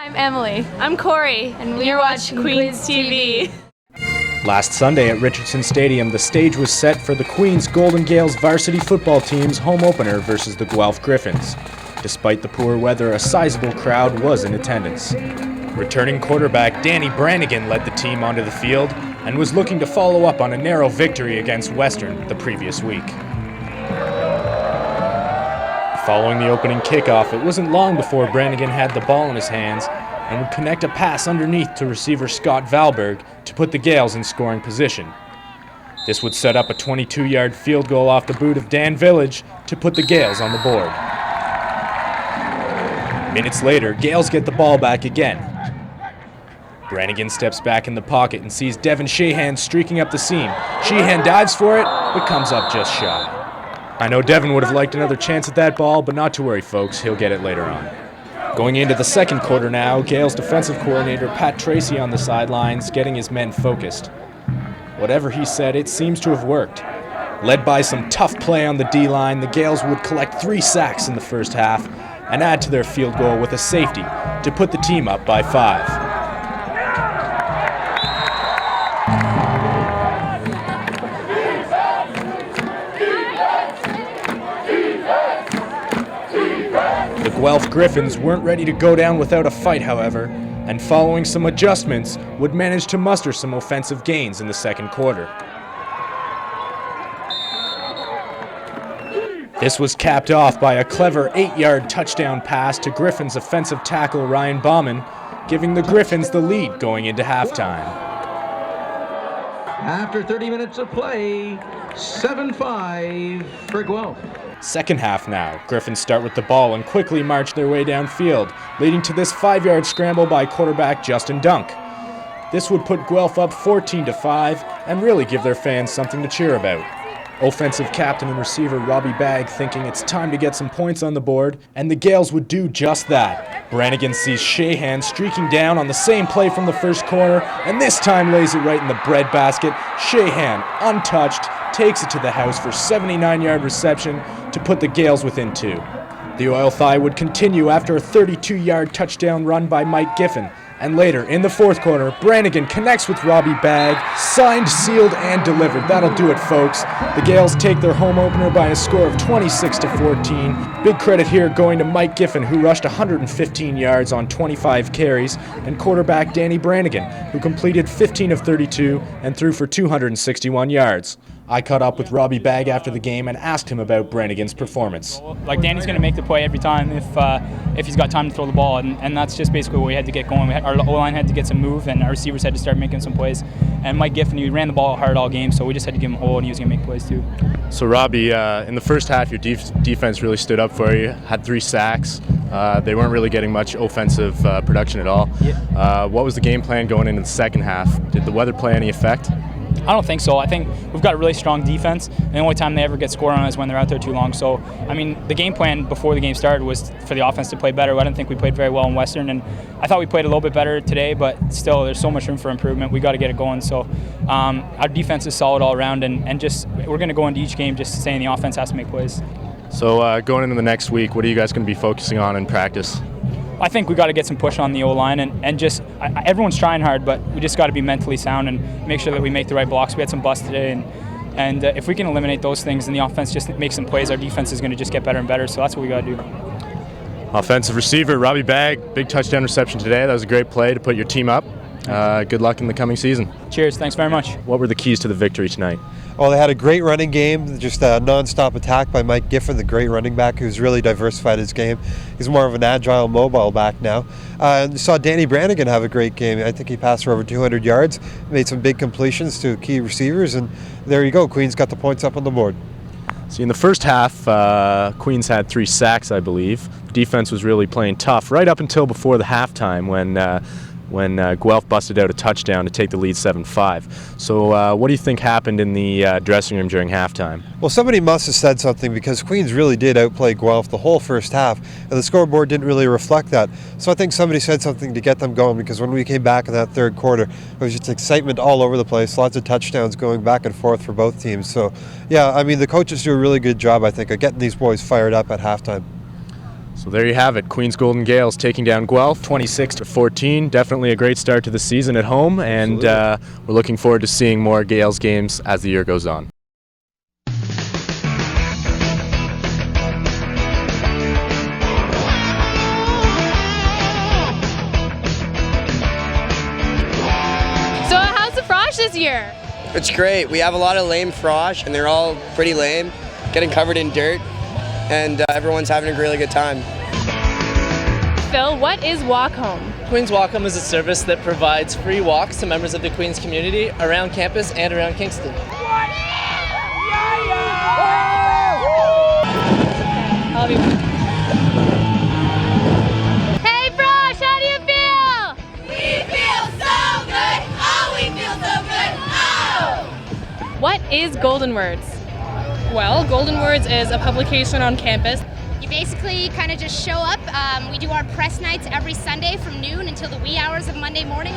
I'm Emily. I'm Corey, and you're watching Queens TV. Last Sunday at Richardson Stadium, the stage was set for the Queens Golden Gales varsity football team's home opener versus the Guelph Griffins. Despite the poor weather, a sizable crowd was in attendance. Returning quarterback Danny Brannigan led the team onto the field and was looking to follow up on a narrow victory against Western the previous week. Following the opening kickoff, it wasn't long before Brannigan had the ball in his hands and would connect a pass underneath to receiver Scott Valberg to put the Gales in scoring position. This would set up a 22-yard field goal off the boot of Dan Village to put the Gales on the board. Minutes later, Gales get the ball back again. Brannigan steps back in the pocket and sees Devin Shahan streaking up the seam. Shahan dives for it, but comes up just shy. I know Devin would have liked another chance at that ball, but not to worry, folks, he'll get it later on. Going into the second quarter now, Gales defensive coordinator Pat Tracy on the sidelines, getting his men focused. Whatever he said, it seems to have worked. Led by some tough play on the D-line, the Gales would collect 3 sacks in the first half and add to their field goal with a safety to put the team up by 5. The Guelph Griffins weren't ready to go down without a fight, however, and following some adjustments, would manage to muster some offensive gains in the second quarter. This was capped off by a clever 8-yard touchdown pass to Griffins offensive tackle Ryan Bauman, giving the Griffins the lead going into halftime. After 30 minutes of play, 7-5 for Guelph. Second half now, Griffins start with the ball and quickly march their way downfield, leading to this 5-yard scramble by quarterback Justin Dunk. This would put Guelph up 14-5 and really give their fans something to cheer about. Offensive captain and receiver Robbie Bagg thinking it's time to get some points on the board, and the Gales would do just that. Brannigan sees Shahan streaking down on the same play from the first corner, and this time lays it right in the breadbasket. Shahan, untouched, takes it to the house for 79-yard reception to put the Gales within 2. The Oil Thigh would continue after a 32-yard touchdown run by Mike Giffen, and later, in the fourth quarter, Brannigan connects with Robbie Bagg, signed, sealed, and delivered. That'll do it, folks. The Gales take their home opener by a score of 26-14. Big credit here going to Mike Giffen, who rushed 115 yards on 25 carries, and quarterback Danny Brannigan, who completed 15 of 32 and threw for 261 yards. I caught up with Robbie Bagg after the game and asked him about Brannigan's performance. Like, Danny's going to make the play every time if he's got time to throw the ball, and that's just basically what we had to get going. Our O-line had to get some move, and our receivers had to start making some plays. And Mike Giffen, he ran the ball hard all game, so we just had to give him a hole, and he was going to make plays too. So, Robbie, in the first half, your defense really stood up for you, had 3 sacks. They weren't really getting much offensive production at all. Yeah. What was the game plan going into the second half? Did the weather play any effect? I don't think so. I think we've got a really strong defense, and the only time they ever get scored on is when they're out there too long. So, I mean, the game plan before the game started was for the offense to play better. I didn't think we played very well in Western, and I thought we played a little bit better today, but still, there's so much room for improvement. We got to get it going. So, our defense is solid all around, and just we're going to go into each game just saying the offense has to make plays. So, going into the next week, what are you guys going to be focusing on in practice? I think we got to get some push on the O-line, and just everyone's trying hard, but we just got to be mentally sound and make sure that we make the right blocks. We had some busts today, and if we can eliminate those things and the offense just makes some plays, our defense is going to just get better and better, so that's what we got to do. Offensive receiver Robbie Bagg, big touchdown reception today. That was a great play to put your team up. Good luck in the coming season. Cheers, thanks very much. What were the keys to the victory tonight? Well, they had a great running game, just a non-stop attack by Mike Giffen, the great running back who's really diversified his game. He's more of an agile, mobile back now. And you saw Danny Brannigan have a great game. I think he passed for over 200 yards, made some big completions to key receivers, and there you go. Queens got the points up on the board. See, in the first half, Queens had 3 sacks, I believe. Defense was really playing tough right up until before the halftime when Guelph busted out a touchdown to take the lead 7-5. So what do you think happened in the dressing room during halftime? Well, somebody must have said something because Queens really did outplay Guelph the whole first half, and the scoreboard didn't really reflect that. So I think somebody said something to get them going, because when we came back in that third quarter, it was just excitement all over the place, lots of touchdowns going back and forth for both teams. So, yeah, I mean, the coaches do a really good job, I think, of getting these boys fired up at halftime. So there you have it. Queens Golden Gales taking down Guelph 26-14. Definitely a great start to the season at home, and we're looking forward to seeing more Gales games as the year goes on. So how's the frosh this year? It's great. We have a lot of lame frosh, and they're all pretty lame, getting covered in dirt, and everyone's having a really good time. Phil, what is Walk Home? Queens Walk Home is a service that provides free walks to members of the Queens community around campus and around Kingston. Hey Frosh, how do you feel? We feel so good! Oh, we feel so good! Oh! What is Golden Words? Well, Golden Words is a publication on campus. You basically kind of just show up. We do our press nights every Sunday from noon until the wee hours of Monday morning.